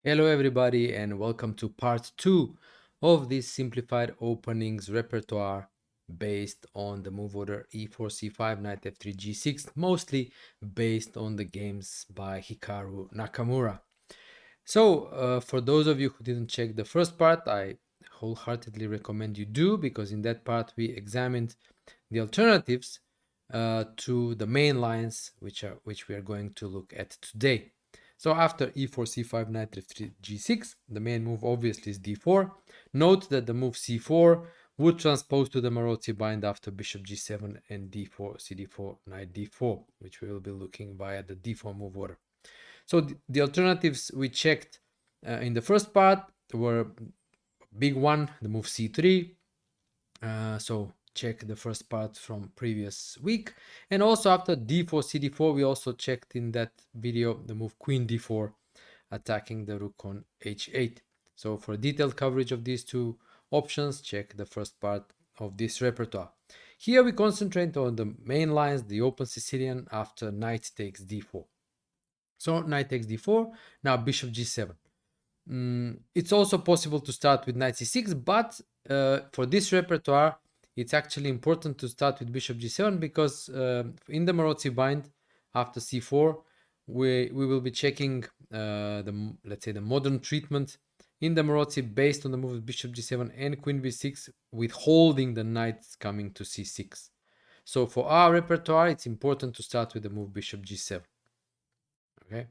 Hello everybody and welcome to part 2 of this simplified openings repertoire based on the move order e4 c5 knight f3 g6, mostly based on the games by Hikaru Nakamura. So for those of you who didn't check the first part, I wholeheartedly recommend you do, because in that part we examined the alternatives to the main lines which we are going to look at today. So after e4 c5 knight f3 g6, the main move obviously is d4. Note that the move c4 would transpose to the Maroczy bind after bishop g7 and d4 cd4 knight d4, which we will be looking via the d4 move order. So the alternatives we checked in the first part were big one, the move c3. So check the first part from previous week. And also after d4 cd4, we also checked in that video the move queen d4, attacking the rook on h8. So for detailed coverage of these two options, check the first part of this repertoire. Here we concentrate on the main lines, the open Sicilian after knight takes d4. So knight takes d4, now bishop g7. It's also possible to start with knight c6, but for this repertoire, it's actually important to start with bishop g7 because in the Maroczy bind after c4, we will be checking let's say the modern treatment in the Maroczy based on the move of bishop g7 and queen b6, withholding the knights coming to c6. So for our repertoire, it's important to start with the move bishop g7. Okay,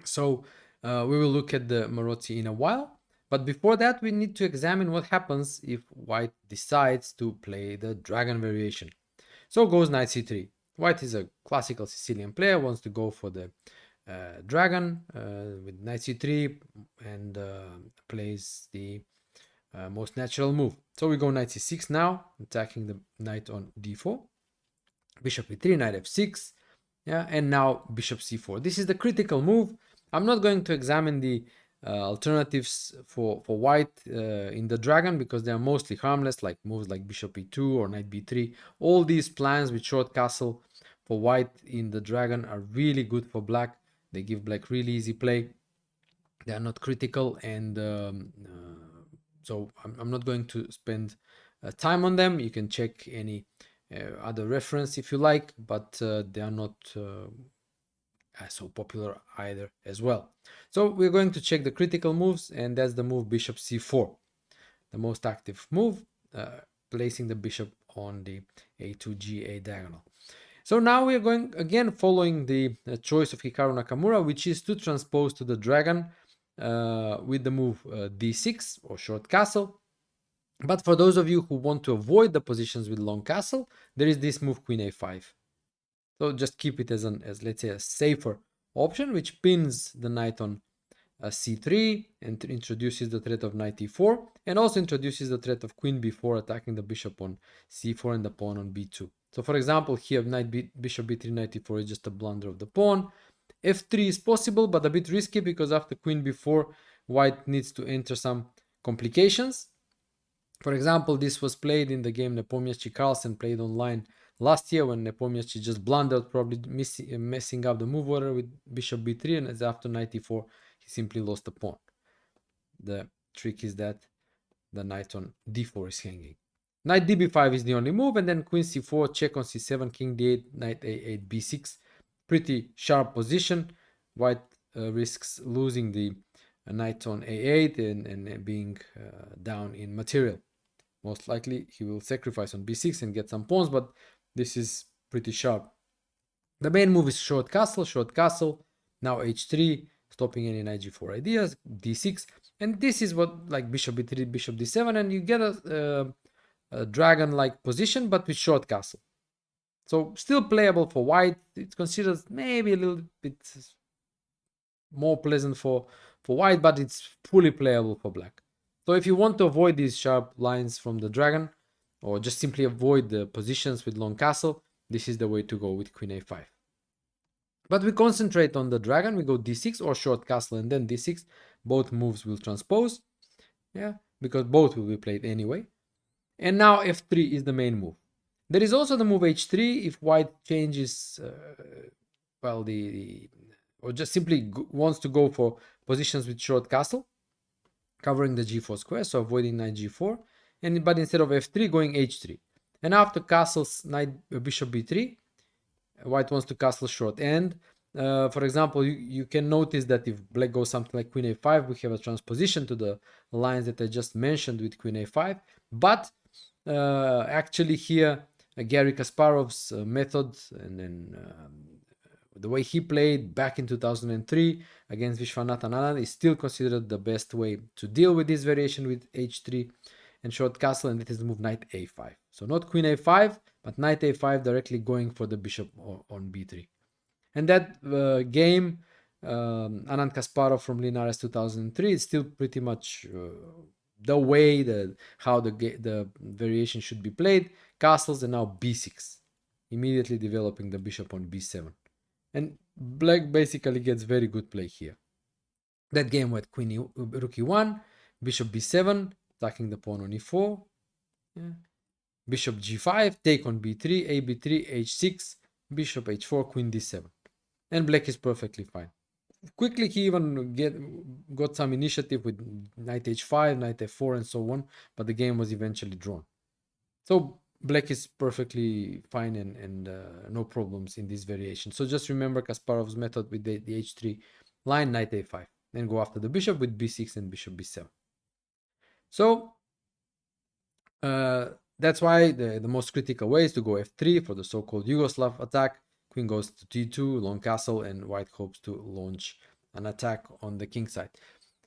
so we will look at the Maroczy in a while, but before that we need to examine what happens if white decides to play the dragon variation. So goes knight c3. White is a classical Sicilian player, wants to go for the dragon with knight c3 and plays the most natural move. So we go knight c6 now, attacking the knight on d4, bishop e3, knight f6, yeah, and now bishop c4. This is the critical move. I'm not going to examine the alternatives for white in the dragon because they are mostly harmless, like moves like bishop e2 or knight b3. All these plans with short castle for white in the dragon are really good for black. They give black really easy play. They are not critical, and so I'm not going to spend time on them. You can check any other reference if you like, but they are not so popular either as well. So we're going to check the critical moves, and that's the move bishop c4, the most active move, placing the bishop on the a2 ga diagonal. So now we're going again following the choice of Hikaru Nakamura, which is to transpose to the dragon with the move d6 or short castle. But for those of you who want to avoid the positions with long castle, there is this move queen a5. So just keep it as let's say a safer option, which pins the knight on c3 and introduces the threat of knight e4, and also introduces the threat of queen b4, attacking the bishop on c4 and the pawn on b2. So for example, here bishop b3, knight e4 is just a blunder of the pawn. f3 is possible, but a bit risky because after queen b4, white needs to enter some complications. For example, this was played in the game Nepomniachtchi-Carlsen played online last year, when Nepomniachtchi just blundered, probably messing up the move order with bishop b3, and as after knight e4, he simply lost the pawn. The trick is that the knight on d4 is hanging. Knight db5 is the only move, and then queen c4, check on c7, king d8, knight a8, b6. Pretty sharp position. White risks losing the knight on a8 and being down in material. Most likely he will sacrifice on b6 and get some pawns, but this is pretty sharp. The main move is short castle, now h3, stopping any knight g4 ideas, d6, and this is what, like bishop b3, bishop d7, and you get a dragon-like position, but with short castle. So still playable for white. It's considered maybe a little bit more pleasant for white, but it's fully playable for black. So if you want to avoid these sharp lines from the dragon, or just simply avoid the positions with long castle, this is the way to go with queen a5. But we concentrate on the dragon. We go d6 or short castle and then d6. Both moves will transpose, yeah, because both will be played anyway. And now f3 is the main move. There is also the move h3 if white changes, well, the or just simply wants to go for positions with short castle, covering the g4 square, so avoiding knight g4, but instead of f3, going h3. And after castles, knight bishop b3, white wants to castle short. And for example, you can notice that if black goes something like queen a5, we have a transposition to the lines that I just mentioned with queen a5. But actually here, Garry Kasparov's method, and then the way he played back in 2003 against Vishwanathan Anand, is still considered the best way to deal with this variation with h3 and short castle, and that is the move knight a5. So not queen a5, but knight a5 directly going for the bishop on b3. And that game, Anand Kasparov from Linares 2003, is still pretty much the way how the variation should be played. Castles, and now b6, immediately developing the bishop on b7. And black basically gets very good play here. That game went rook e1, bishop b7, attacking the pawn on e4. Yeah. Bishop g5, take on b3, a b3, h6, bishop h4, queen d7. And black is perfectly fine. Quickly he even got some initiative with knight h5, knight f4, and so on, but the game was eventually drawn. So black is perfectly fine and no problems in this variation. So just remember Kasparov's method with the h3 line, knight a5, then go after the bishop with b6 and bishop b7. So that's why the most critical way is to go f3 for the so-called Yugoslav attack. Queen goes to d2, long castle, and white hopes to launch an attack on the king side.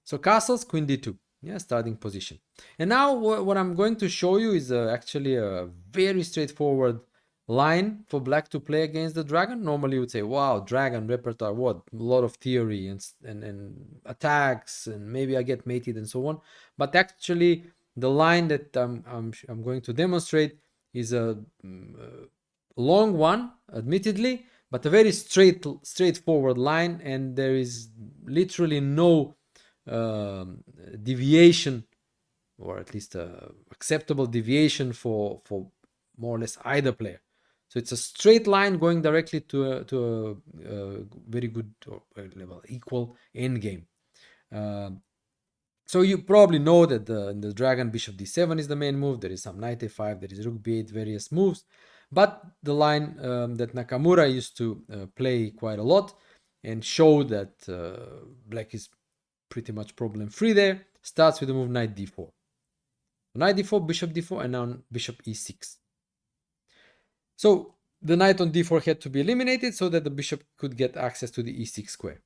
So castles, queen d2, yeah, starting position. And now what I'm going to show you is actually a very straightforward line for black to play against the dragon. Normally you would say, wow, dragon, repertoire, what? A lot of theory and attacks, and maybe I get mated and so on. But actually, the line that I'm going to demonstrate is a long one, admittedly, but a very straightforward line, and there is literally no deviation, or at least acceptable deviation for more or less either player. So it's a straight line going directly to a very good or level equal end game. So you probably know that the dragon bishop d7 is the main move. There is some knight a5, there is rook b8, various moves. But the line that Nakamura used to play quite a lot and show that black is pretty much problem free there, starts with the move knight d4. Knight d4, bishop d4, and now bishop e6. So the knight on d4 had to be eliminated so that the bishop could get access to the e6 square.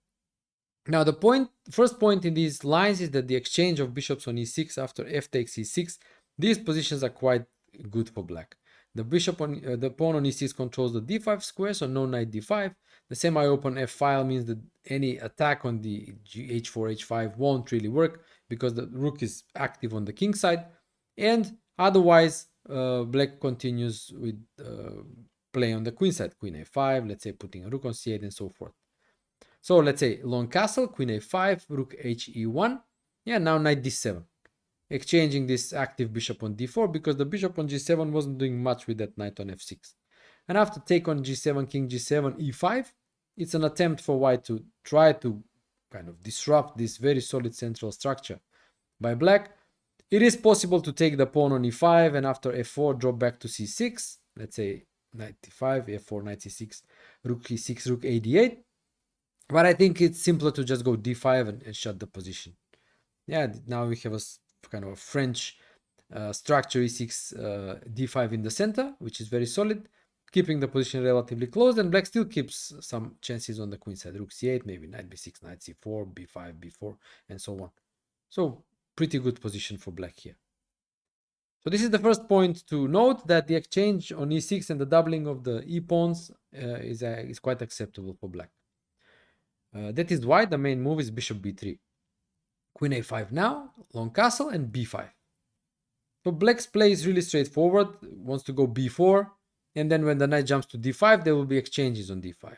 Now the first point in these lines is that the exchange of bishops on e6 after f takes e6, these positions are quite good for black. The pawn on e6 controls the d5 square, so no knight d5. The semi-open f file means that any attack on the h4, h5 won't really work because the rook is active on the king side. And otherwise, black continues with play on the queen side, queen a5, let's say putting a rook on c8 and so forth. So let's say long castle, queen a5, rook he1. Yeah, now knight d7. Exchanging this active bishop on d4 because the bishop on g7 wasn't doing much with that knight on f6. And after take on g7, king g7, e5, it's an attempt for white to try to kind of disrupt this very solid central structure by black. It is possible to take the pawn on e5 and after f4 drop back to c6. Let's say knight d5, f4, knight c6, rook e6, rook a d8. But I think it's simpler to just go d5 and shut the position. Yeah, now we have a kind of a French structure e6, d5 in the center, which is very solid, keeping the position relatively closed, and black still keeps some chances on the queen side. Rook c8, maybe knight b6, knight c4, b5, b4, and so on. So pretty good position for black here. So this is the first point to note, that the exchange on e6 and the doubling of the e-pawns is quite acceptable for black. That is why the main move is bishop b3. Queen a5 now, long castle, and b5. So black's play is really straightforward, wants to go b4, and then when the knight jumps to d5, there will be exchanges on d5.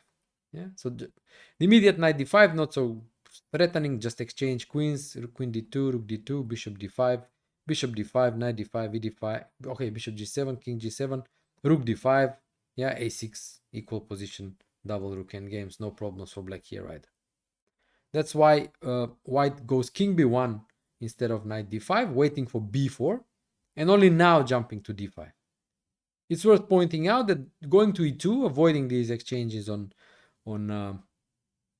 Yeah, so the immediate knight d5, not so threatening, just exchange queens, queen d2, rook d2, bishop d5, bishop d5, knight d5, e d5, okay, bishop g7, king g7, rook d5, yeah, a6, equal position, double rook endgames, no problems for black here either. That's why white goes king b1 instead of knight d5, waiting for b4, and only now jumping to d5. It's worth pointing out that going to e2, avoiding these exchanges on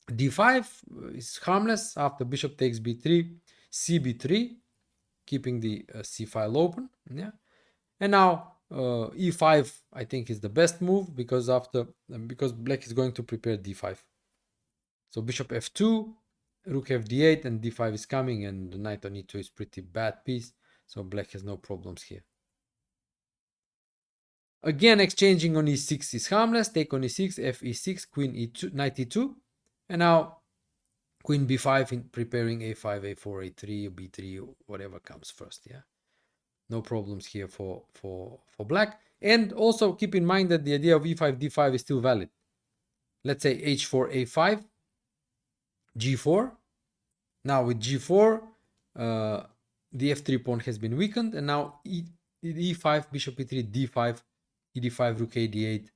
d5 is harmless. After bishop takes b3, cb3, keeping the c file open. Yeah, and now e5 I think is the best move because black is going to prepare d5. So bishop f2, rook fd8, and d5 is coming, and the knight on e2 is pretty bad piece. So black has no problems here. Again, exchanging on e6 is harmless. Take on e6, f e6, queen e2, knight e2, and now queen b5 in preparing a5, a4, a3, b3, whatever comes first. Yeah, no problems here for black. And also keep in mind that the idea of e5, d5 is still valid. Let's say h4, a5, g4. Now with g4, the f3 pawn has been weakened, and now e5, bishop e3, d5, e5, rook a d8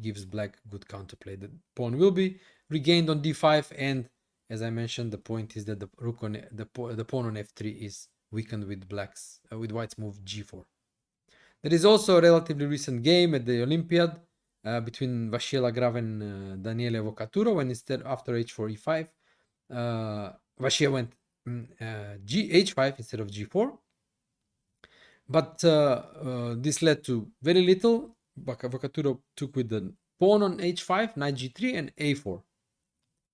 gives black good counterplay. The pawn will be regained on d5, and as I mentioned, the point is that the rook on the pawn on f3 is weakened with with white's move g4. There is also a relatively recent game at the Olympiad between Vasile Grave and Daniele Vocaturo, when instead after h4 e5, Vasile went h5 instead of g4. But this led to very little. Vocaturo took with the pawn on h5, knight g3, and a4.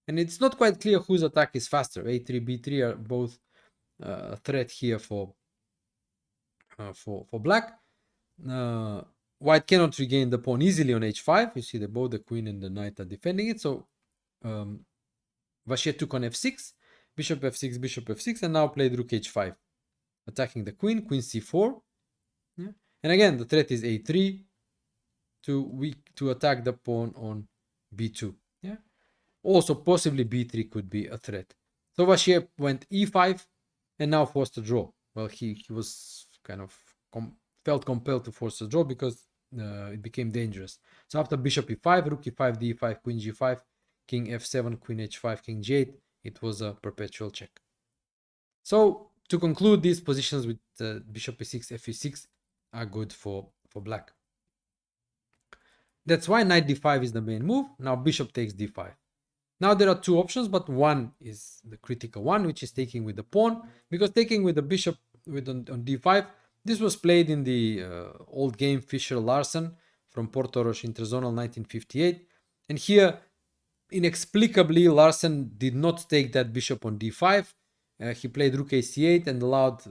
And it's not quite clear whose attack is faster. a3, b3 are both a threat here for black. White cannot regain the pawn easily on h5. You see that both the queen and the knight are defending it. So Vasile took on f6, bishop f6, bishop f6, and now played rook h5, attacking the queen, queen c4. Yeah. And again, the threat is a3 to attack the pawn on b2. Yeah. Also, possibly b3 could be a threat. So Vasile went e5 and now forced a draw. Well, he was kind of felt compelled to force a draw because it became dangerous. So after bishop e5, rook e5, d5, queen g5, king f7, queen h5, king g8, it was a perpetual check. So to conclude, these positions with bishop e6, f e6 are good for black. That's why knight d5 is the main move. Now bishop takes d5. Now there are two options, but one is the critical one, which is taking with the pawn, because taking with the bishop on d5, this was played in the old game Fischer-Larsen from Portorož Interzonal 1958. And here, inexplicably, Larsen did not take that bishop on d5. He played rook ac8 and allowed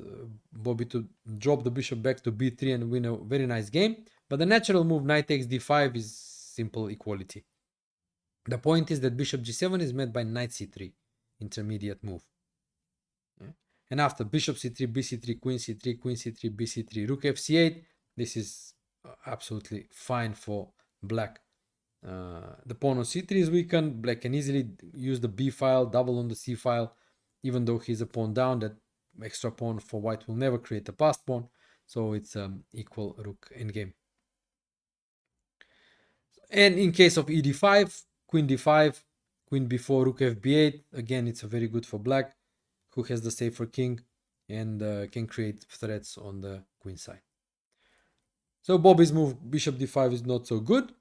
Bobby to drop the bishop back to b3 and win a very nice game. But the natural move knight takes d5 is simple equality. The point is that bishop g7 is met by knight c3, intermediate move. And after bishop c3, bc3, queen c3, queen c3, bc3, rook fc8, this is absolutely fine for black. The pawn on c3 is weakened. Black can easily use the b file, double on the c file, even though he's a pawn down. That extra pawn for white will never create a passed pawn, so it's equal rook endgame. And in case of e d5, queen d5, queen b4, rook fb8, again it's very good for black, who has the safer king and can create threats on the queen side. So Bobby's move bishop d5 is not so good.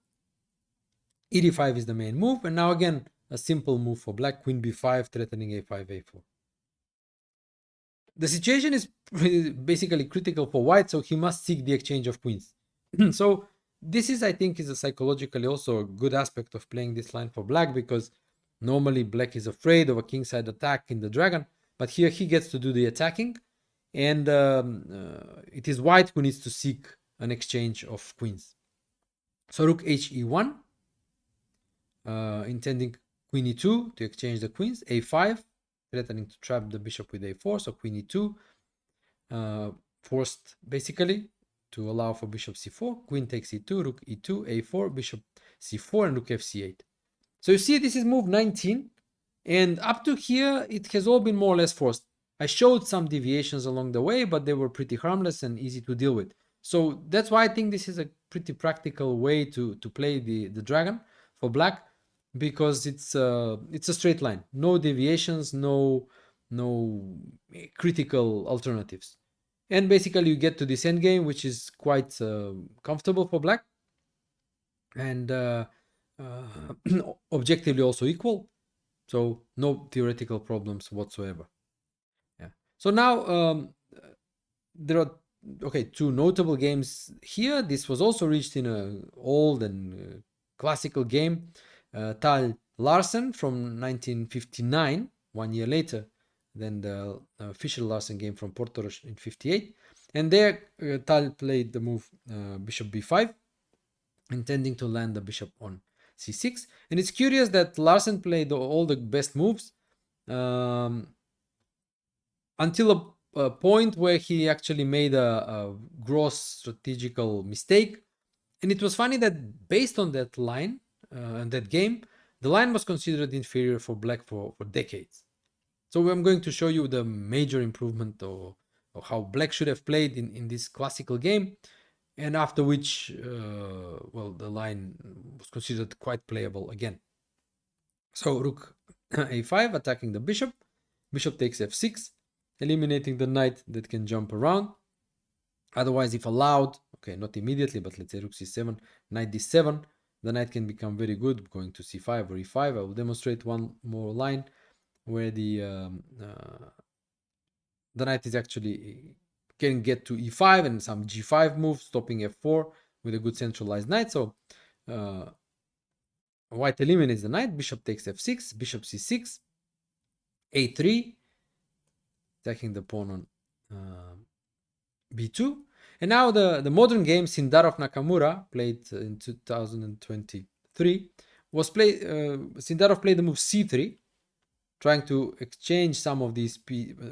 E d5 is the main move, and now again a simple move for black, queen b5 threatening a5, a4. The situation is basically critical for white, so he must seek the exchange of queens. So this is, I think, is a psychologically also a good aspect of playing this line for black, because normally black is afraid of a kingside attack in the dragon, but here he gets to do the attacking, and it is white who needs to seek an exchange of queens. So rook h e1, intending queen e2 to exchange the queens, a5, threatening to trap the bishop with a4, so queen e2, forced basically to allow for bishop c4, queen takes e2, rook e2, a4, bishop c4, and rook fc8. So you see, this is move 19, and up to here it has all been more or less forced. I showed some deviations along the way, but they were pretty harmless and easy to deal with. So that's why I think this is a pretty practical way to play the dragon for black. because it's a straight line, no deviations, no critical alternatives. And basically you get to this endgame, which is quite comfortable for black, and objectively also equal, so no theoretical problems whatsoever. Yeah. So now there are two notable games here. This was also reached in a old and classical game, Tal Larsen from 1959, 1 year later than the official Larsen game from Portorož in 58. And there Tal played the move bishop b5, intending to land the bishop on c6. And it's curious that Larsen played all the best moves until a point where he actually made a gross strategical mistake. And it was funny that based on that line and that game, the line was considered inferior for black for decades. So I'm going to show you the major improvement or how black should have played in this classical game, and after which, well, the line was considered quite playable again. So rook a5, attacking the bishop. Bishop takes f6, eliminating the knight that can jump around. Otherwise, if allowed, okay, not immediately, but let's say rook c7, knight d7, the knight can become very good, going to c5 or e5. I will demonstrate one more line where the knight is actually can get to e5 and some g5 move, stopping f4 with a good centralized knight. So white eliminates the knight, bishop takes f6, bishop c6, a3, attacking the pawn on b2. And now the modern game Sindarov Nakamura, played in 2023, was played. Sindarov played the move c3, trying to exchange some of these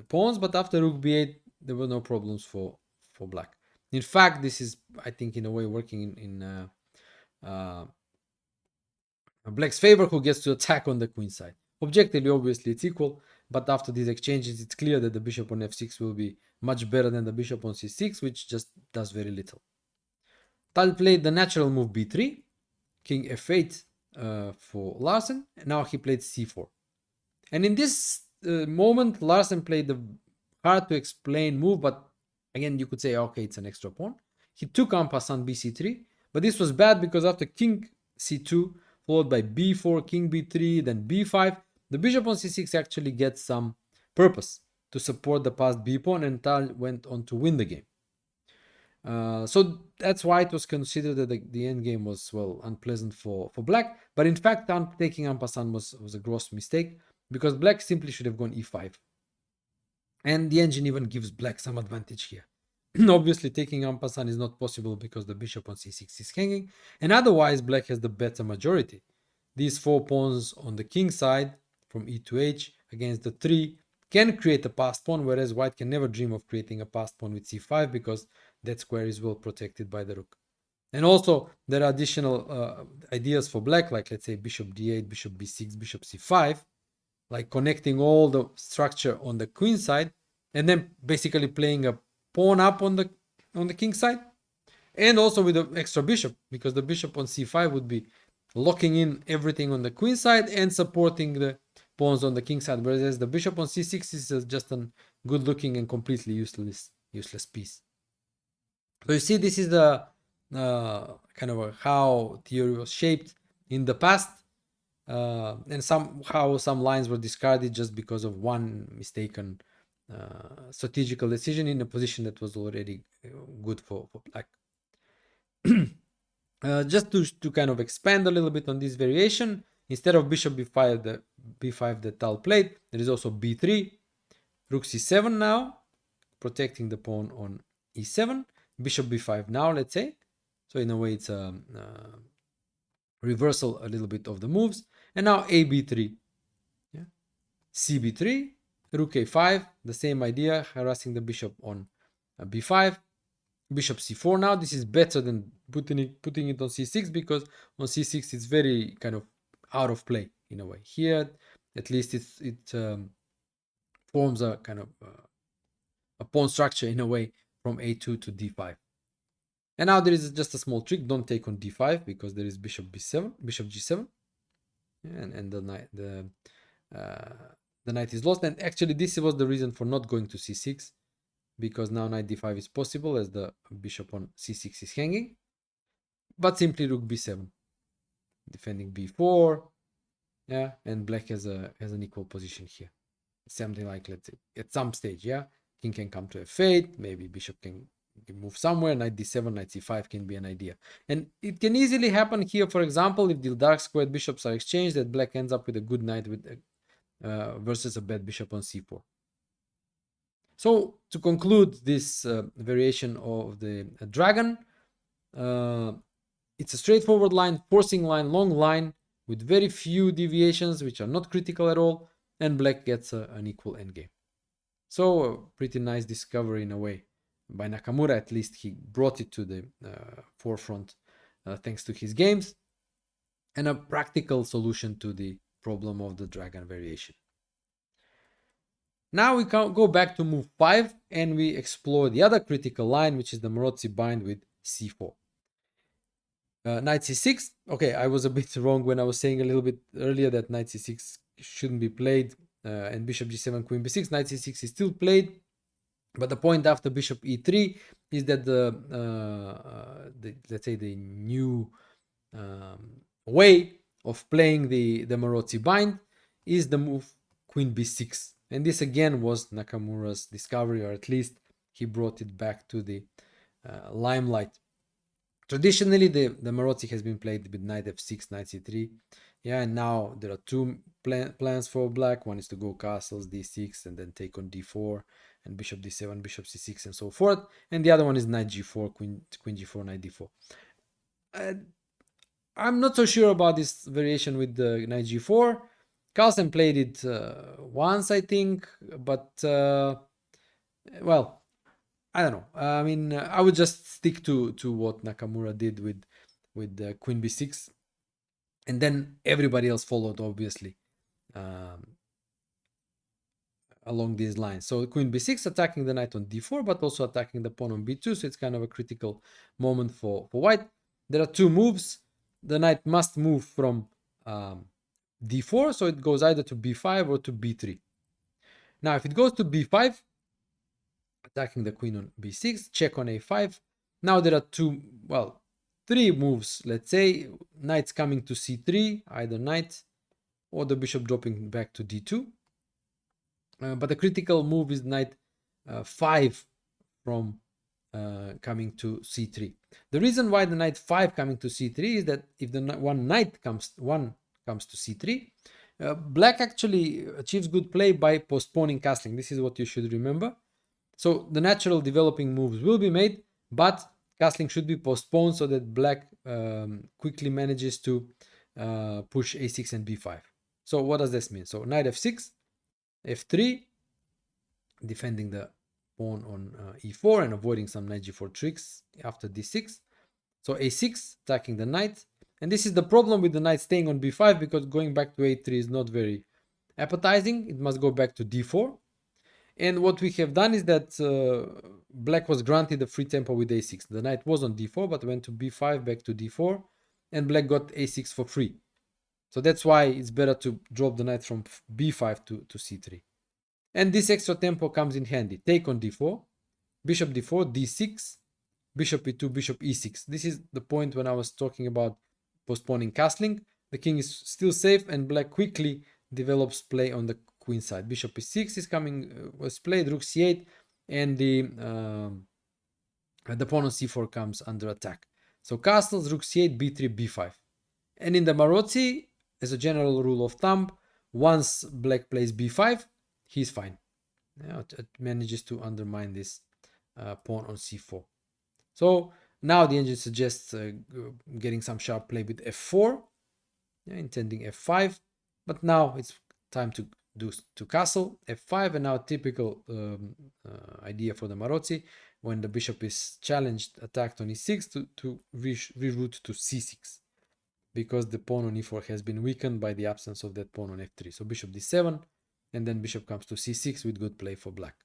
pawns, but after rook b8, there were no problems for black. In fact, this is, I think, in a way working in black's favor, who gets to attack on the queen side. Objectively, obviously, it's equal, but after these exchanges, it's clear that the bishop on f6 will be much better than the bishop on c6, which just does very little. Tal played the natural move b3, king f8 for Larsen, and now he played c4. And in this moment, Larsen played the hard to explain move, but again, you could say, okay, it's an extra pawn. He took en passant bc3, but this was bad because after king c2, followed by b4, king b3, then b5, the bishop on c6 actually gets some purpose to support the passed b pawn, and Tal went on to win the game. So that's why it was considered that the endgame was, well, unpleasant for black. But in fact, taking en passant was a gross mistake, because black simply should have gone e5. And the engine even gives black some advantage here. Obviously, taking en passant is not possible because the bishop on c6 is hanging, and otherwise black has the better majority. These 4 pawns on the king side from e to h against the 3 can create a passed pawn, whereas white can never dream of creating a passed pawn with c5 because that square is well protected by the rook. And also there are additional ideas for black, like let's say bishop d8, bishop b6, bishop c5, like connecting all the structure on the queen side and then basically playing a pawn up on the king side, and also with the extra bishop, because the bishop on c5 would be locking in everything on the queen side and supporting the pawns on the king side, whereas the bishop on c6 is just a good looking and completely useless piece. So you see, this is the kind of how theory was shaped in the past, and somehow some lines were discarded just because of one mistaken strategical decision in a position that was already good for black. Just to kind of expand a little bit on this variation, instead of bishop b5, the b5 that Tal played, there is also b3, rook c7 now, protecting the pawn on e7, bishop b5 now, let's say. So in a way, it's a reversal a little bit of the moves. And now a b3, yeah? cb3, rook a5, the same idea, harassing the bishop on b5, bishop c4 now. This is better than putting it on c6, because on c6 it's very kind of out of play in a way. Here, at least it forms a kind of a pawn structure in a way from a2 to d5. And now there is just a small trick: don't take on d5, because there is bishop b7, bishop g7. and the knight is lost. And actually, this was the reason for not going to c6, because now knight d5 is possible as the bishop on c6 is hanging, but simply rook b7, defending b4. Yeah, and black has an equal position here. Something like, let's say, at some stage, yeah, king can come to f8, maybe bishop can move somewhere, knight d7, knight c5 can be an idea. And it can easily happen here, for example, if the dark squared bishops are exchanged, that black ends up with a good knight with versus a bad bishop on c4. So to conclude this variation of the dragon, it's a straightforward line, forcing line, long line, with very few deviations, which are not critical at all, and black gets an equal endgame. So a pretty nice discovery in a way. By Nakamura, at least he brought it to the forefront thanks to his games, and a practical solution to the problem of the dragon variation. Now we can go back to move 5 and we explore the other critical line, which is the Maroczy bind with c4. Knight c6. Okay, I was a bit wrong when I was saying a little bit earlier that knight c6 shouldn't be played, and bishop g7, queen b6. Knight c6 is still played, but the point after bishop e3 is that let's say the new way of playing the Maroczy bind is the move queen b6, and this again was Nakamura's discovery, or at least he brought it back to the limelight. Traditionally, the Maroczy has been played with knight f6, knight c3. Yeah, and now there are two plans for black. One is to go castles, d6, and then take on d4, and bishop d7, bishop c6, and so forth. And the other one is knight g4, queen g4, knight d4. I'm not so sure about this variation with the knight g4. Carlsen played it once, I think, but well, I don't know. I mean, I would just stick to what Nakamura did with queen b6, and then everybody else followed, obviously, along these lines. So queen b6 attacking the knight on d4, but also attacking the pawn on b2. So it's kind of a critical moment for white. There are two moves. The knight must move from d4, so it goes either to b5 or to b3. Now, if it goes to b5, attacking the queen on b6, check on a5. Now there are three moves, let's say. Knight's coming to c3, either knight or the bishop dropping back to d2. But the critical move is knight 5 from coming to c3. The reason why the knight 5 coming to c3 is that if the one comes to c3, black actually achieves good play by postponing castling. This is what you should remember. So the natural developing moves will be made, but castling should be postponed so that black quickly manages to push a6 and b5. So what does this mean? So knight f6, f3, defending the pawn on e4 and avoiding some knight g4 tricks after d6. So a6, attacking the knight. And this is the problem with the knight staying on b5, because going back to a3 is not very appetizing. It must go back to d4. And what we have done is that black was granted a free tempo with a6. The knight was on d4, but went to b5, back to d4, and black got a6 for free. So that's why it's better to drop the knight from b5 to c3. And this extra tempo comes in handy. Take on d4, bishop d4, d6, bishop e2, bishop e6. This is the point when I was talking about postponing castling. The king is still safe, and black quickly develops play on the queen side. Bishop e6 is coming, was played, rook c8, and the pawn on c4 comes under attack. So castles, rook c8, b3, b5. And in the Maroczy, as a general rule of thumb, once black plays b5, he's fine. It manages to undermine this pawn on c4. So now the engine suggests getting some sharp play with f4, intending f5, but now it's time to castle f5, and now typical idea for the Maroczy, when the bishop is challenged, attacked on e6, to reroute to c6, because the pawn on e4 has been weakened by the absence of that pawn on f3. So bishop d7, and then bishop comes to c6 with good play for black.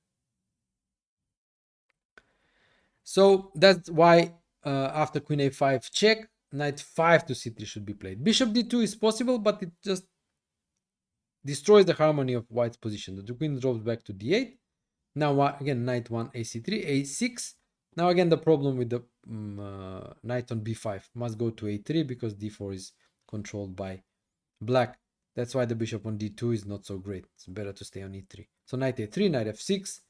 So that's why after queen a5 check, knight 5 to c3 should be played. Bishop d2 is possible, but it just destroys the harmony of white's position. The queen drops back to d8. Now again, knight 1 ac3, a6. Now again, the problem with the knight on b5 must go to a3 because d4 is controlled by black. That's why the bishop on d2 is not so great. It's better to stay on e3. So knight a3, knight f6,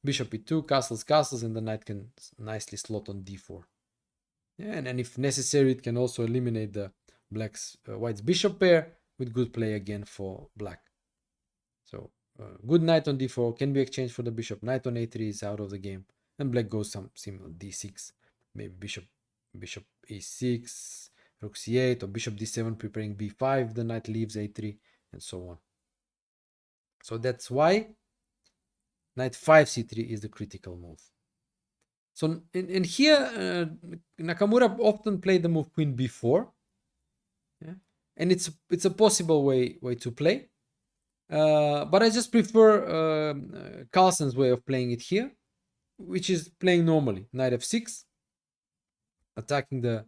bishop e2, castles, castles, and the knight can nicely slot on d4. Yeah, and if necessary, it can also eliminate the white's bishop pair with good play again for black. So good knight on d4 can be exchanged for the bishop. Knight on a3 is out of the game, and black goes some similar d6, maybe bishop e6, rook c8, or bishop d7 preparing b5. The knight leaves a3, and so on. So that's why knight 5 c3 is the critical move. So in here, Nakamura often played the move queen b4, yeah? And it's a possible way to play. But I just prefer Carlsen's way of playing it here, which is playing normally. Knight f6, attacking the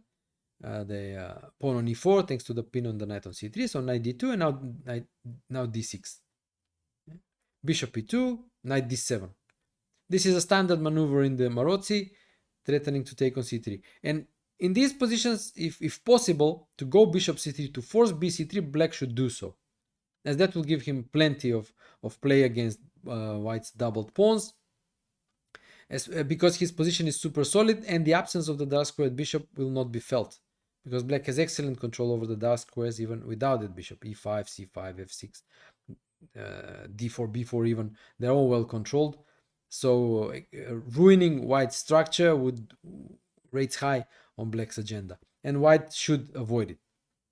pawn on e4 thanks to the pin on the knight on c3. So knight d2 and now d6. Bishop e2, knight d7. This is a standard maneuver in the Maroczy, threatening to take on c3. And in these positions, if possible, to go bishop c3 to force bc3, black should do so, as that will give him plenty of play against white's doubled pawns, because his position is super solid and the absence of the dark squared bishop will not be felt, because black has excellent control over the dark squares even without that bishop. e5, c5, f6, d4, b4 even, they're all well controlled. So ruining white's structure would rates high on black's agenda, and white should avoid it.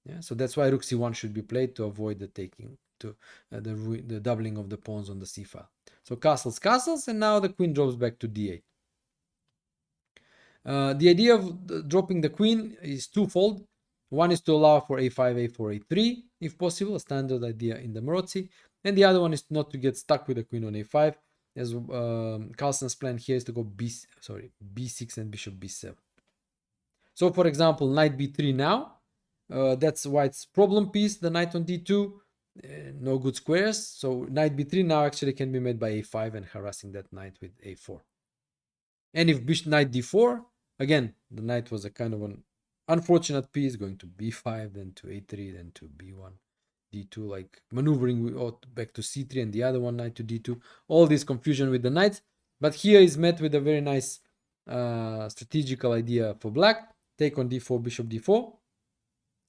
Yeah, so that's why rook c1 should be played to avoid the taking, to the doubling of the pawns on the c file. So castles, castles, and now the queen drops back to d8. The idea of dropping the queen is twofold. One is to allow for a5, a4, a3, if possible, a standard idea in the Maroczy, and the other one is not to get stuck with the queen on a5, as Carlsen's plan here is to go b6 and bishop b7. So for example, knight b3 now. That's white's problem piece, the knight on d2, no good squares. So knight b3 now actually can be made by a5 and harassing that knight with a4. And if knight d4, again, the knight was a kind of an unfortunate piece, going to b5, then to a3, then to b1, d2, like maneuvering back to c3, and the other one knight to d2. All this confusion with the knights. But here is met with a very nice strategical idea for black. Take on d4, bishop d4.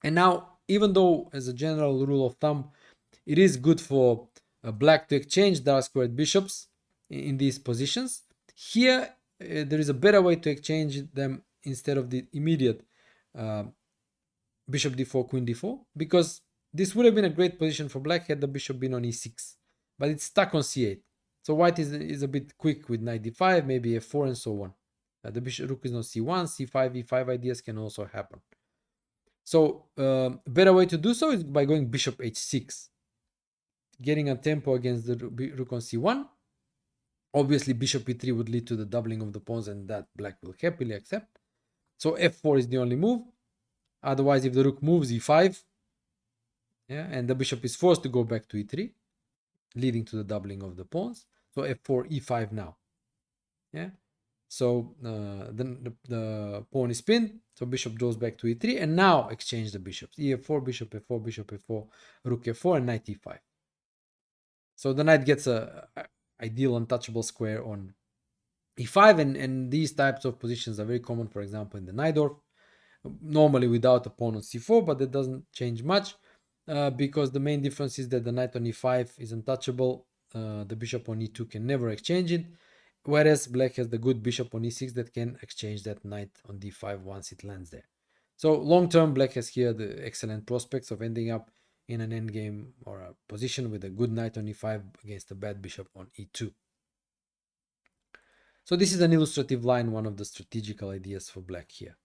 And now, even though as a general rule of thumb, it is good for black to exchange dark squared bishops in these positions, here there is a better way to exchange them instead of the immediate bishop d4, queen d4, because this would have been a great position for black had the bishop been on e6, but it's stuck on c8. So white is a bit quick with knight d5, maybe f4, and so on. The rook is on c1, c5, e5 ideas can also happen. So a better way to do so is by going bishop h6, getting a tempo against the rook on c1. Obviously, bishop e3 would lead to the doubling of the pawns, and that black will happily accept. So f4 is the only move. Otherwise, if the rook moves e5, yeah, and the bishop is forced to go back to e3, leading to the doubling of the pawns. So f4, e5 now. Yeah. So then the pawn is pinned. So bishop goes back to e3, and now exchange the bishops. e4, bishop f4, bishop f4, rook f4, and knight e5. So the knight gets a ideal untouchable square on e5, and these types of positions are very common, for example, in the Najdorf, normally without a pawn on c4, but that doesn't change much because the main difference is that the knight on e5 is untouchable. The bishop on e2 can never exchange it, whereas black has the good bishop on e6 that can exchange that knight on d5 once it lands there. So long term, black has here the excellent prospects of ending up in an endgame or a position with a good knight on e5 against a bad bishop on e2. So this is an illustrative line, one of the strategical ideas for black here.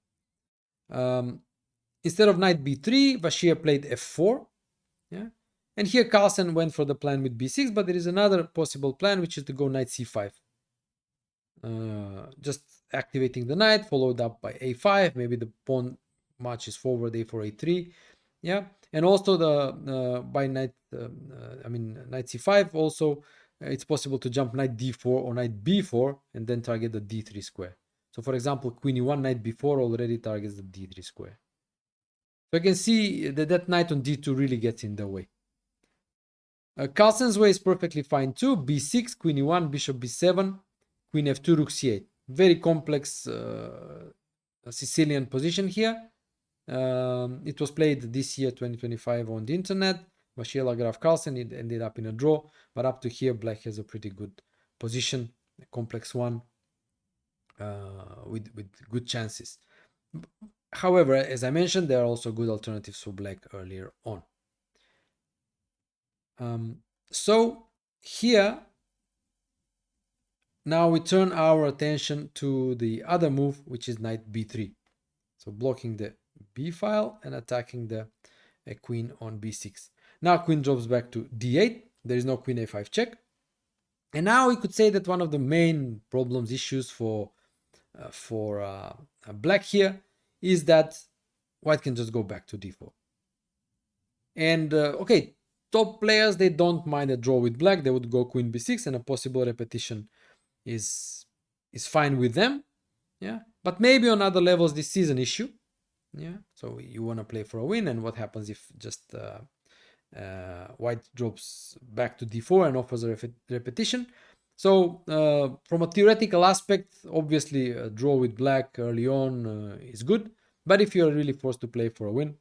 Instead of knight b3, Bashir played f4. Yeah, and here Carlsen went for the plan with b6, but there is another possible plan, which is to go knight c5. Just activating the knight, followed up by a5. Maybe the pawn much is forward a4, a3. Yeah, and also the by knight, knight c5 also, it's possible to jump knight d4 or knight b4 and then target the d3 square. So for example, queen e1, knight b4 already targets the d3 square. So you can see that that knight on d2 really gets in the way. Carlsen's way is perfectly fine too. b6, queen e1, bishop b7, queen f2, rook c8. Very complex Sicilian position here. It was played this year, 2025, on the internet. Mashiela Graf Carlsen, it ended up in a draw, but up to here, black has a pretty good position, a complex one, with good chances. However, as I mentioned, there are also good alternatives for black earlier on. So here, now we turn our attention to the other move, which is knight b3. So blocking the b file and attacking the queen on b6. Now queen drops back to d8. There is no queen a5 check. And now we could say that one of the main problems, issues for black here is that white can just go back to d4. And okay, top players, they don't mind a draw with black. They would go queen b6 and a possible repetition is fine with them. Yeah, but maybe on other levels this is an issue. Yeah, so you want to play for a win, and what happens if just white drops back to d4 and offers a repetition? So from a theoretical aspect, obviously a draw with black early on is good, but if you're really forced to play for a win,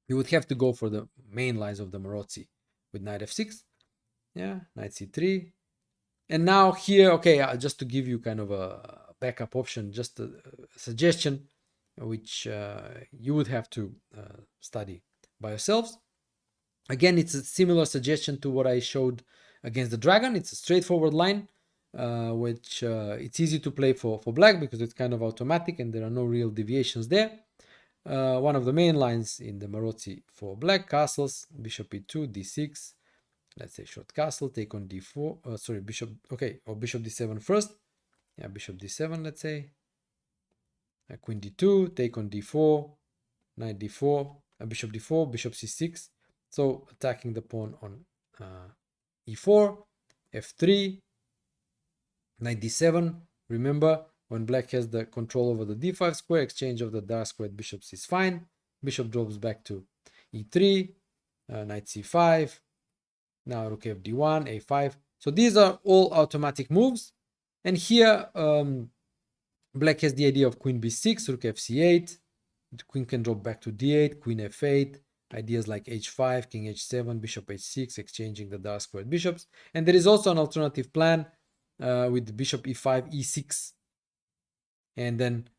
you would have to go for the main lines of the Maroczy with knight f6, yeah, knight c3, and now here, okay, just to give you kind of a backup option, just a suggestion, which you would have to study by yourselves. Again, it's a similar suggestion to what I showed against the dragon. It's a straightforward line, which it's easy to play for black because it's kind of automatic and there are no real deviations there. One of the main lines in the Maroczy for black: castles, bishop e2, d6, let's say short castle, take on d4, sorry, bishop, okay, or bishop d7 first. Yeah, bishop d7, let's say. Queen d2, take on d4, knight d4, bishop d4, bishop c6. So attacking the pawn on e4, f3, knight d7. Remember, when black has the control over the d5 square, exchange of the dark squared bishops is fine. Bishop drops back to e3, knight c5, now rook fd1, a5. So these are all automatic moves. And here, black has the idea of queen b6, rook fc8. The queen can drop back to d8, queen f8. Ideas like h5, king h7, bishop h6, exchanging the dark squared bishops. And there is also an alternative plan with bishop e5, e6. And then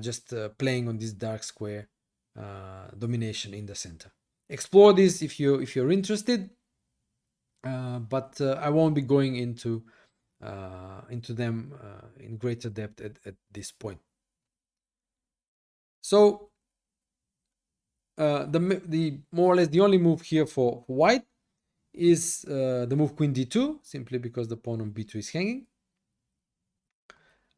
just playing on this dark square domination in the center. Explore this if you're interested. But I won't be going into them in greater depth at this point. So the more or less the only move here for white is the move queen d2, simply because the pawn on b2 is hanging.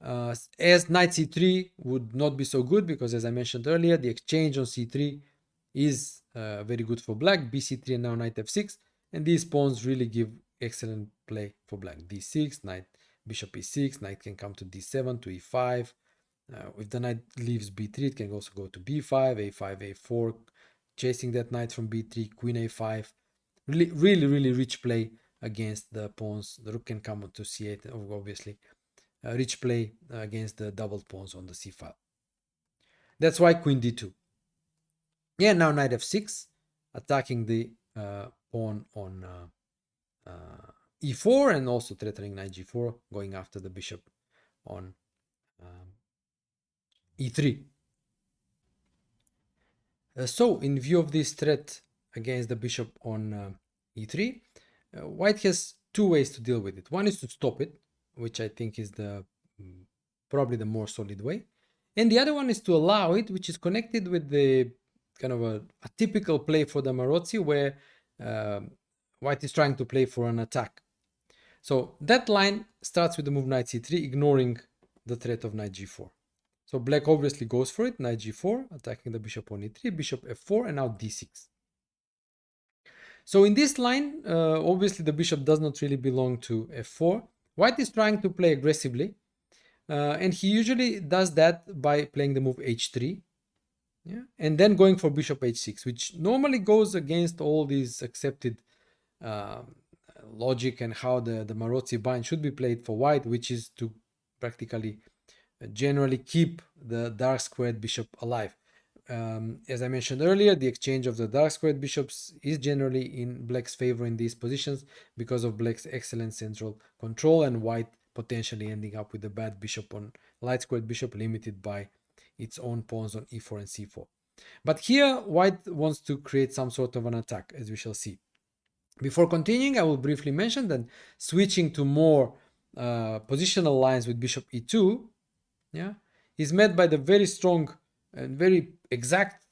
As knight c3 would not be so good because, as I mentioned earlier, the exchange on c3 is very good for black. bc3 and now knight f6, and these pawns really give excellent play for black. d6, knight, bishop e6, knight can come to d7, to e5. If the knight leaves b3, it can also go to b5, a5, a4, chasing that knight from b3, queen a5. Really rich play against the pawns. The rook can come to c8, obviously. Rich play against the doubled pawns on the c file. That's why queen d2. Yeah, now knight f6, attacking the pawn on e4, and also threatening knight g4, going after the bishop on e3. So, in view of this threat against the bishop on e3, white has two ways to deal with it. One is to stop it, which I think is probably the more solid way. And the other one is to allow it, which is connected with the kind of a typical play for the Maroczy, where white is trying to play for an attack. So that line starts with the move knight c3, ignoring the threat of knight g4. So black obviously goes for it, knight g4, attacking the bishop on e3, bishop f4, and now d6. So in this line, obviously the bishop does not really belong to f4. White is trying to play aggressively, and he usually does that by playing the move h3, yeah, and then going for bishop h6, which normally goes against all these accepted logic and how the Maroczy bind should be played for white, which is to practically generally keep the dark squared bishop alive. As I mentioned earlier, the exchange of the dark squared bishops is generally in black's favor in these positions because of black's excellent central control and white potentially ending up with a bad bishop on light squared bishop limited by its own pawns on e4 and c4. But here white wants to create some sort of an attack, as we shall see. Before continuing, I will briefly mention that switching to more positional lines with bishop e2, yeah, is met by the very strong and very exact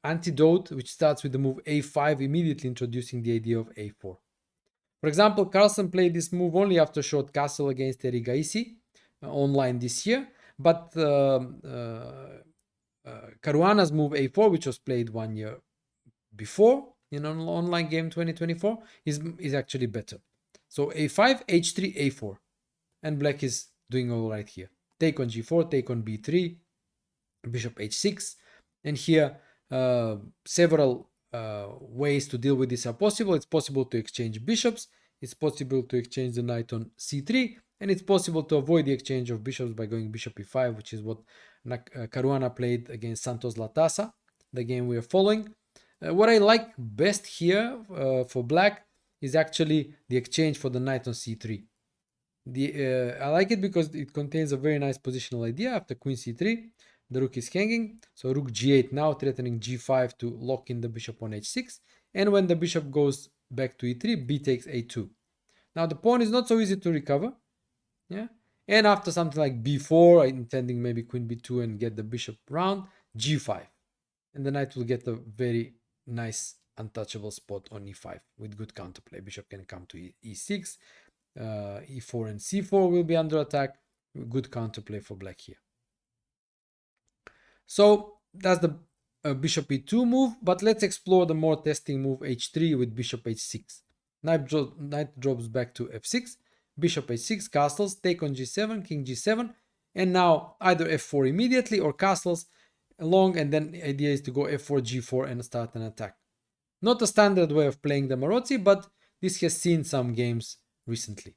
antidote, which starts with the move a5, immediately introducing the idea of a4. For example, Carlsen played this move only after short castle against Eric Gaisi online this year, but Caruana's move a4, which was played 1 year before in an online game 2024, is actually better. So a5, h3, a4, and black is doing all right here. Take on g4, take on b3, bishop h6, and here several ways to deal with this are possible. It's possible to exchange bishops, it's possible to exchange the knight on c3, and it's possible to avoid the exchange of bishops by going bishop e5, which is what Caruana played against Santos Latasa, the game we are following. What I like best here for black is actually the exchange for the knight on c3. I like it because it contains a very nice positional idea. After queen c3, the rook is hanging, so rook g8 now, threatening g5 to lock in the bishop on h6, and when the bishop goes back to e3, b takes a2. Now the pawn is not so easy to recover, yeah, and after something like b4, intending maybe queen b2 and get the bishop round, g5, and the knight will get a very nice untouchable spot on e5 with good counterplay. Bishop can come to e6, e4 and c4 will be under attack. Good counterplay for black here. So that's the bishop e2 move, but let's explore the more testing move h3 with bishop h6. Knight drops back to f6, bishop h6, castles, take on g7, king g7, and now either f4 immediately or castles along, and then the idea is to go f4, g4 and start an attack. Not a standard way of playing the Maroczy, but this has seen some games recently.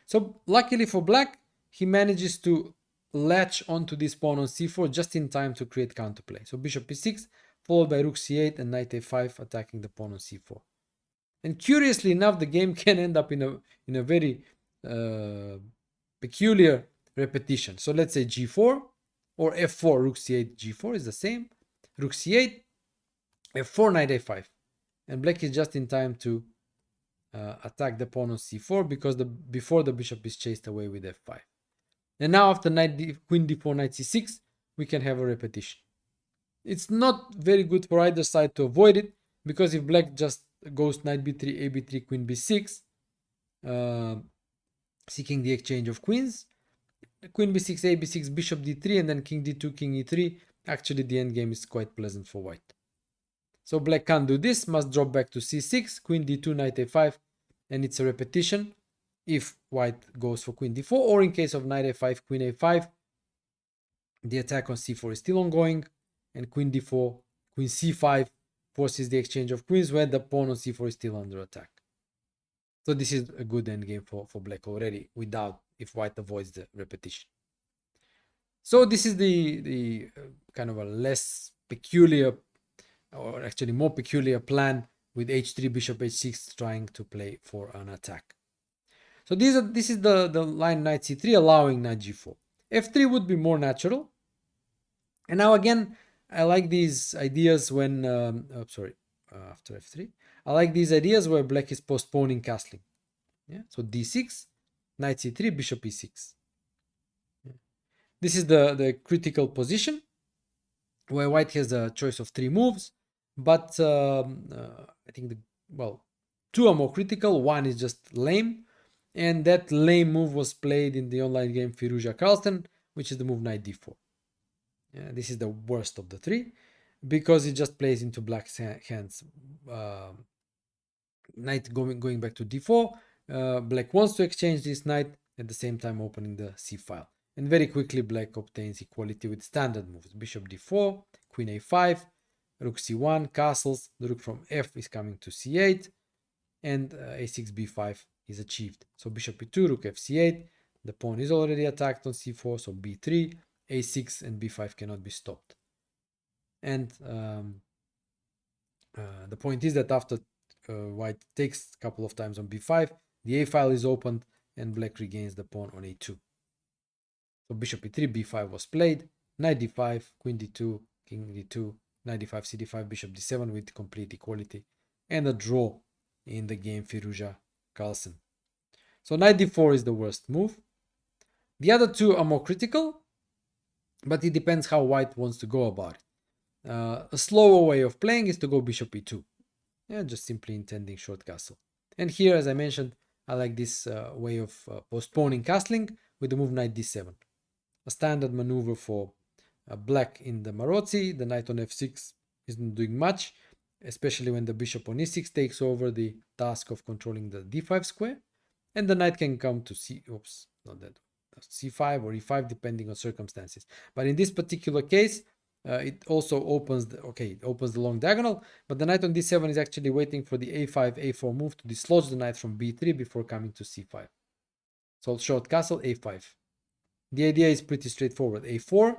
So luckily for black, he manages to latch onto this pawn on c4 just in time to create counterplay. So bishop e6 followed by rook c8 and knight a5 attacking the pawn on c4. And curiously enough, the game can end up in a very peculiar repetition. So let's say g4 or f4, rook c8, g4 is the same. Rook c8, f4, knight a5. And black is just in time to attack the pawn on c4 because before the bishop is chased away with f5. And now after queen d4, knight c6, we can have a repetition. It's not very good for either side to avoid it, because if black just goes knight b3, a b3, queen b6, seeking the exchange of queens, queen b6, a b6, bishop d3, and then king d2, king e3, actually the endgame is quite pleasant for white. So black can't do this, must drop back to c6, queen d2, knight a5, and it's a repetition if white goes for queen d4, or in case of knight a5, queen a5, the attack on c4 is still ongoing, and queen d4, queen c5 forces the exchange of queens where the pawn on c4 is still under attack. So this is a good endgame for black already, if white avoids the repetition. So this is the kind of a less peculiar, or actually more peculiar plan with h3, bishop h6 trying to play for an attack. So this is the line knight c3 allowing knight g4. f3 would be more natural. And now again, I like these ideas when, after f3, I like these ideas where black is postponing castling. Yeah, so d6, knight c3, bishop e6. Yeah. This is the critical position where white has a choice of 3 moves, but I think two are more critical. One is just lame, and that lame move was played in the online game Firuza Carlsen, which is the move knight d4. Yeah, this is the worst of the three because it just plays into black's hands. Knight going back to d4. Black wants to exchange this knight at the same time opening the c file. And very quickly black obtains equality with standard moves. Bishop d4, queen a5, rook c1, castles. The rook from f is coming to c8, and a6 b5 is achieved. So bishop e2, rook f c8. The pawn is already attacked on c4, so b3, a6 and b5 cannot be stopped. And the point is that after white takes a couple of times on b5, the a file is opened and black regains the pawn on a2. So bishop e3, b5 was played, knight d5, queen d2, king d2, knight d5, cd5, bishop d7 with complete equality, and a draw in the game Firouzja Carlsen. So knight d4 is the worst move. The other two are more critical, but it depends how white wants to go about it. A slower way of playing is to go bishop e2. Yeah, just simply intending short castle. And here, as I mentioned, I like this way of postponing castling with the move knight d7. A standard maneuver for black in the Maroczy. The knight on f6 isn't doing much, especially when the bishop on e6 takes over the task of controlling the d5 square. And the knight can come to c5 or e5 depending on circumstances. But in this particular case, it also opens the long diagonal, but the knight on d7 is actually waiting for the a5 a4 move to dislodge the knight from b3 before coming to c5. So short castle a5. The idea is pretty straightforward. a4,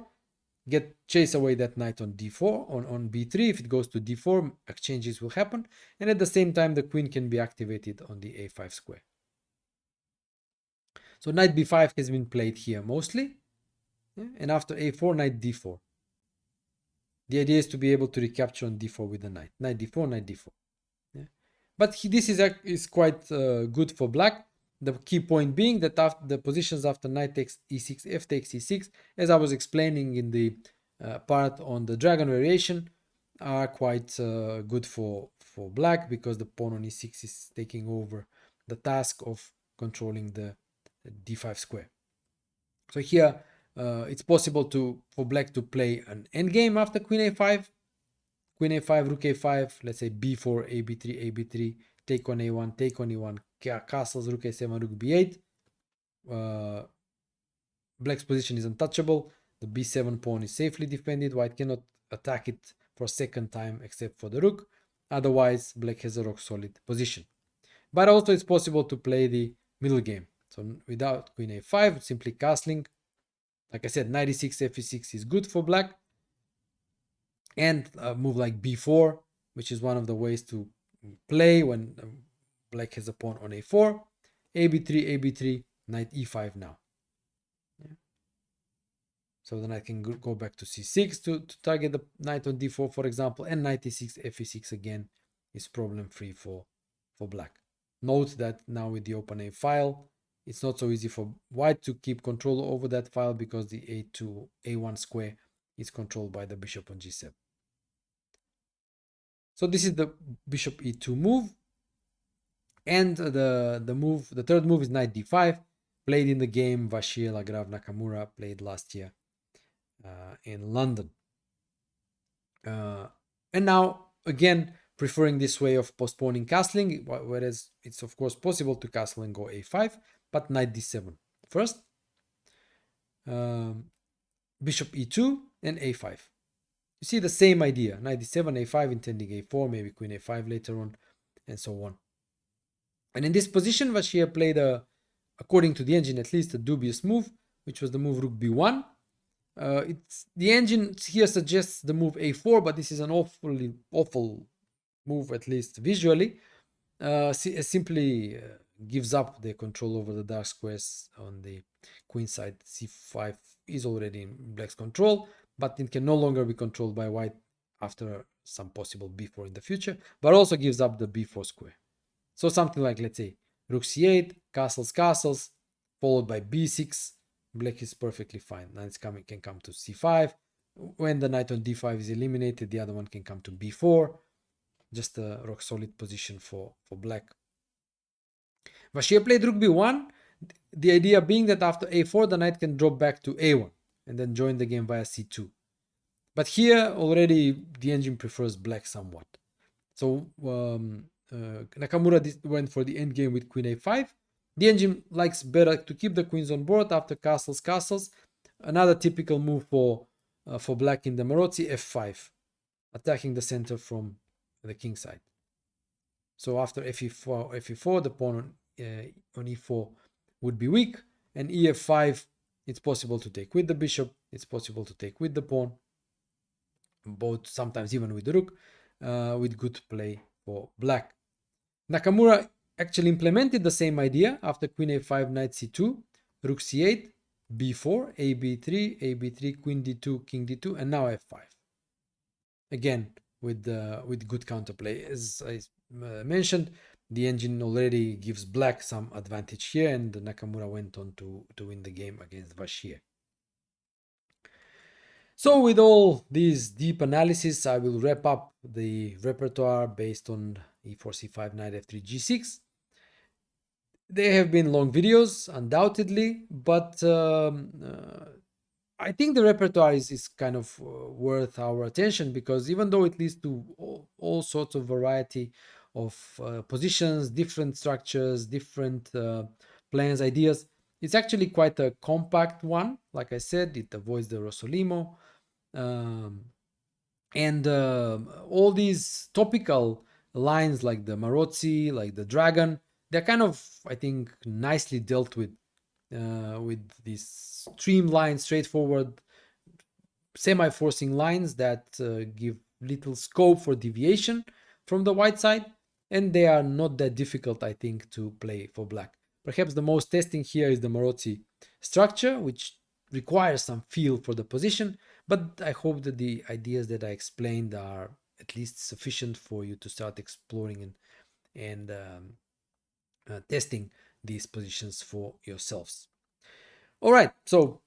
chase away that knight on d4, on b3. If it goes to d4, exchanges will happen, and at the same time the queen can be activated on the a5 square. So knight b5 has been played here mostly, and after a4, knight d4. The idea is to be able to recapture on d4 with the knight. Knight d4, knight d4. Yeah. But this is quite good for black. The key point being that after the positions after knight takes e6, f takes e6, as I was explaining in the part on the dragon variation, are quite good for black because the pawn on e6 is taking over the task of controlling the d5 square. So here it's possible for black to play an endgame after queen a5, rook a5, let's say b4, ab3, ab3, take on a1, take on e1, castles, rook a7, rook b8. Black's position is untouchable. The b7 pawn is safely defended. White cannot attack it for a second time except for the rook. Otherwise, black has a rock solid position. But also it's possible to play the middle game. So without queen a5, simply castling. Like I said, knight e6, f6 is good for black. And a move like b4, which is one of the ways to play when black has a pawn on a4. ab3, knight e5 now. Yeah. So the knight can go back to c6 to target the knight on d4, for example, and knight e6, fe6 again is problem free for black. Note that now with the open a file, it's not so easy for white to keep control over that file because the a2, a1 square is controlled by the bishop on g7. So this is the bishop e2 move. And the third move is knight d5, played in the game Vachier Lagrave Nakamura played last year in London. And now, again, preferring this way of postponing castling, whereas it's of course possible to castle and go a5, but knight d7 first. Bishop e2 and a5. You see the same idea, knight d7, a5, intending a4, maybe queen a5 later on, and so on. And in this position, Vachier played according to the engine at least, a dubious move, which was the move rook b1. The engine here suggests the move a4, but this is an awful move, at least visually. Simply gives up the control over the dark squares on the queen side. c5 is already in black's control, but it can no longer be controlled by white after some possible b4 in the future, but also gives up the b4 square. So something like, let's say, rook c8, castles, followed by b6. Black is perfectly fine. Knights can come to c5. When the knight on d5 is eliminated, the other one can come to b4. Just a rock solid position for black. Vachier played rook b1. The idea being that after a4, the knight can drop back to a1 and then join the game via c2. But here already the engine prefers black somewhat. So Nakamura went for the endgame with queen a5. The engine likes better to keep the queens on board after castles, castles. Another typical move for black in the Maroczy, f5, attacking the center from the king side. So after fe4, the pawn on e4 would be weak, and ef5, it's possible to take with the bishop, it's possible to take with the pawn, both sometimes even with the rook, with good play for black. Nakamura actually implemented the same idea after queen a5, knight c2, rook c8, b4, ab3, ab3, queen d2, king d2, and now f5. Again, with good counterplay. As I mentioned, the engine already gives black some advantage here, and Nakamura went on to win the game against Bashir. So with all these deep analysis, I will wrap up the repertoire based on e4, c5, knight f3, g6. They have been long videos, undoubtedly, but I think the repertoire is kind of worth our attention, because even though it leads to all sorts of variety of positions, different structures, different plans, ideas, it's actually quite a compact one. Like I said, it avoids the Rossolimo. And all these topical lines like the Maroczy, like the dragon, they're kind of, I think, nicely dealt with these streamlined, straightforward, semi-forcing lines that give little scope for deviation from the white side, and they are not that difficult, I think, to play for black. Perhaps the most testing here is the Maroczy structure, which requires some feel for the position, but I hope that the ideas that I explained are at least sufficient for you to start exploring and testing these positions for yourselves. All right, so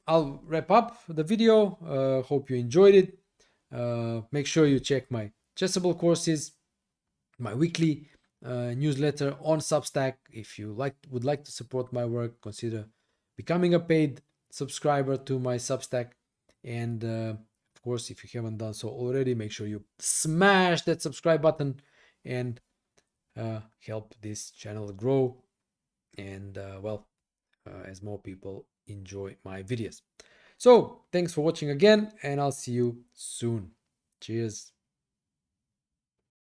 I'll wrap up the video. Hope you enjoyed it. Make sure you check my Chessable courses, my weekly newsletter on Substack. If you would like to support my work, consider becoming a paid subscriber to my Substack. And of course, if you haven't done so already, make sure you smash that subscribe button and help this channel grow. And as more people enjoy my videos. So thanks for watching again, and I'll see you soon. Cheers.